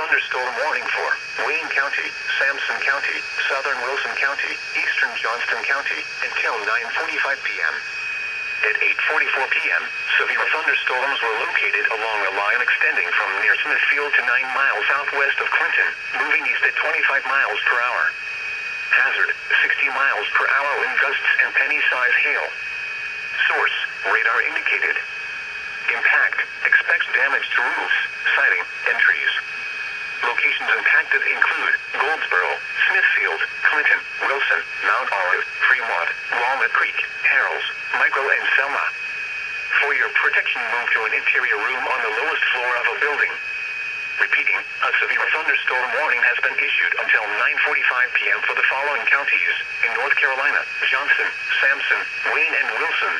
thunderstorm warning for Wayne County, Sampson County, southern Wilson County, eastern Johnston County, until 9:45 p.m. At 8:44 p.m., severe thunderstorms were located along a line extending from near Smithfield to 9 miles southwest of Clinton, moving east at 25 miles per hour. Hazard, 60 miles per hour wind gusts and penny-size hail. Source, radar indicated. Impact, expects damage to roofs, siding, and trees. Locations impacted include Goldsboro, Smithfield, Clinton, Wilson, Mount Olive, Fremont, Walnut Creek, Harrells, Michael, and Selma. For your protection, move to an interior room on the lowest floor of a building. Repeating, a severe thunderstorm warning has been issued until 9:45 p.m. for the following counties in North Carolina: Johnson, Sampson, Wayne, and Wilson.